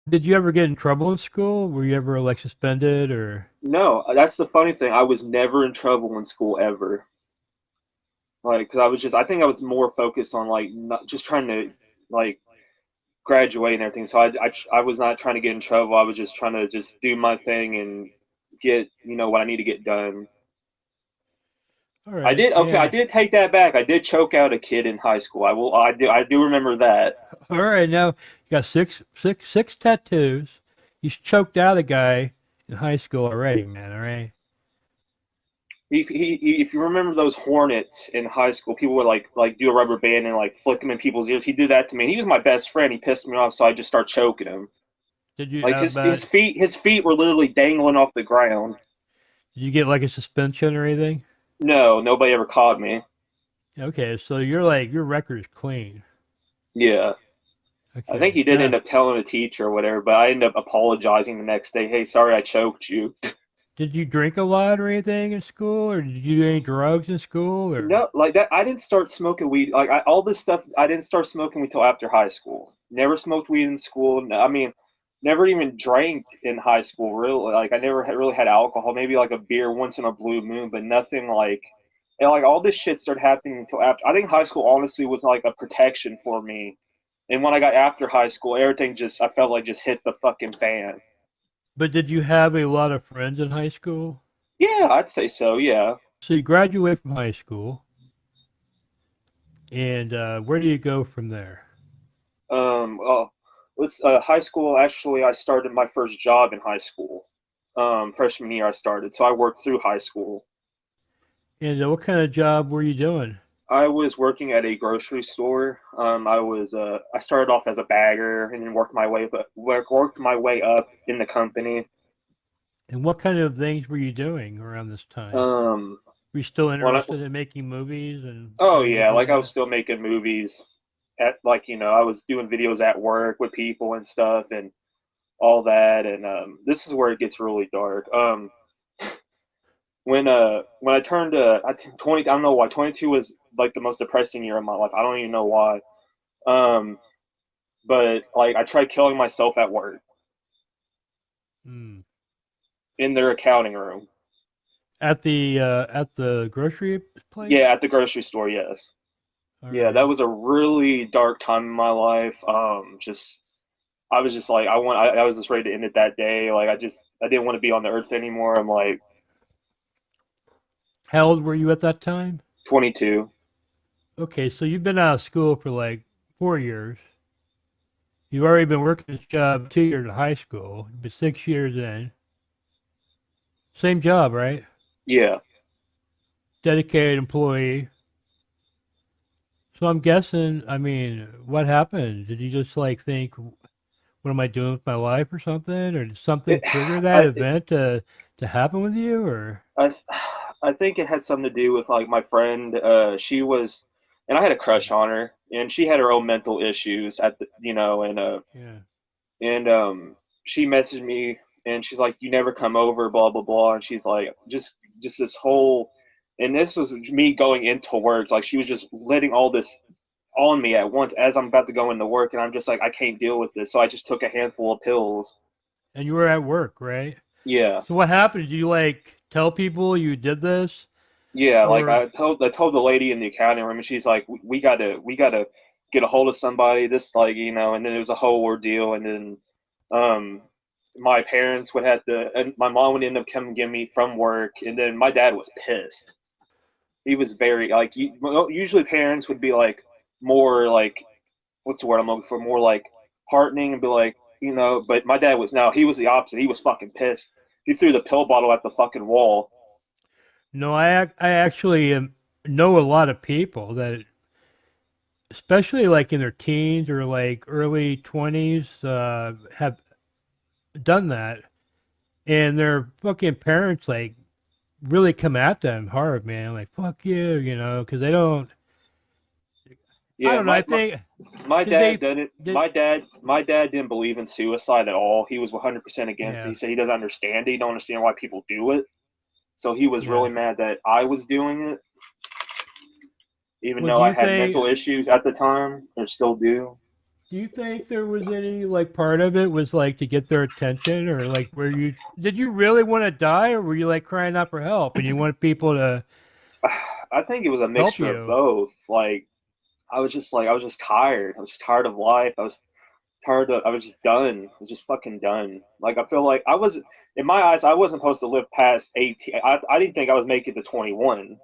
Did you ever get in trouble in school? Were you ever like suspended or? No, that's the funny thing. I was never in trouble in school ever. Like, because I think I was more focused on like not just trying to like graduate and everything. So I was not trying to get in trouble. I was just trying to just do my thing and get, what I need to get done. All I right, did, okay, I yeah. did take that back. I did choke out a kid in high school. I do remember that. All right, now you got six tattoos. You choked out a guy in high school already, man. All right. If you remember those hornets in high school, people would like do a rubber band and like flick them in people's ears. He did that to me. He was my best friend. He pissed me off, so I just start choking him. Did you Like his feet were literally dangling off the ground. did you get like a suspension or anything? No, nobody ever caught me. Okay, so your record is clean. Yeah. I think Okay. he did end Now, up telling a teacher or whatever, but I ended up apologizing the next day. Hey, sorry I choked you. did you drink a lot or anything in school, or did you do any drugs in school, or? No, like that. I didn't start smoking weed. Like all this stuff, I didn't start smoking until after high school. Never smoked weed in school. I mean, never even drank in high school. Really, like I never really had alcohol. Maybe like a beer once in a blue moon, but nothing like. And like all this shit started happening until after. I think high school honestly was like a protection for me. And when I got after high school, everything just I felt like just hit the fucking fan. But did you have a lot of friends in high school? Yeah, I'd say so. Yeah. So you graduate from high school, and where do you go from there? Well, let's high school. Actually, I started my first job in high school. Freshman year I started, so I worked through high school. And what kind of job were you doing? I was working at a grocery store. I started off as a bagger and then worked my way up in the company. And what kind of things were you doing around this time? Um, Were you still when I, interested in making movies and oh things like yeah, like I was that? still making movies at like I was doing videos at work with people and stuff and all that. And this is where it gets really dark. When I turned 20, I don't know why 22 was like the most depressing year of my life. I don't even know why. Um, but like I tried killing myself at work Hmm. in their accounting room. At the grocery place? Yeah, at the grocery store. Yes. All Yeah, that right. was a really dark time in my life. Just I was just like I was just ready to end it that day. Like I didn't want to be on the earth anymore. I'm like How old were you at that time? 22. Okay, so you've been out of school for like 4 years. You've already been working this job 2 years in high school. You've been 6 years in. Same job, right? Yeah. Dedicated employee. So I'm guessing, I mean, what happened? Did you just like think, what am I doing with my life or something? Or did something It, trigger that I event to happen with you or? I I think it had something to do with like my friend. She was, and I had a crush Yeah. on her, and she had her own mental issues Yeah. and she messaged me and she's like, "You never come over, blah blah blah," and she's like, just this whole, and this was me going into work, like she was just letting all this on me at once as I'm about to go into work, and I'm just like, I can't deal with this, so I just took a handful of pills. And you were at work, right? Yeah. So what happened? Did you like tell people you did this? Yeah, like Or I told the lady in the accounting room, and she's like, we gotta get a hold of somebody. This like and then it was a whole ordeal, and then um, my parents would have to, and my mom would end up coming get me from work, and then my dad was pissed. He was very like usually parents would be like more like what's the word I'm looking for, more like heartening and be like but my dad was no, he was the opposite. He was fucking pissed. He threw the pill bottle at the fucking wall. no, I actually know a lot of people that, especially like in their teens or like early 20s, have done that, and their fucking parents like really come at them hard, man. Like fuck you, because they don't. I Yeah, don't know. I my think My because dad they didn't. did. My dad didn't believe in suicide at all. He was 100% against it. He Yeah. said he doesn't understand it. He don't understand why people do it. So he was Yeah. really mad that I was doing it, even Well, though I had mental issues at the time, or still do. do you think there was any like part of it was like to get their attention, or like were you did you really want to die, or were you like crying out for help and you wanted people to I think it was a help mixture of you? both. Like I was just tired. I was just tired of life. I was just done. I was just fucking done. Like I feel like I was in my eyes, I wasn't supposed to live past 18. I didn't think I was making to 21.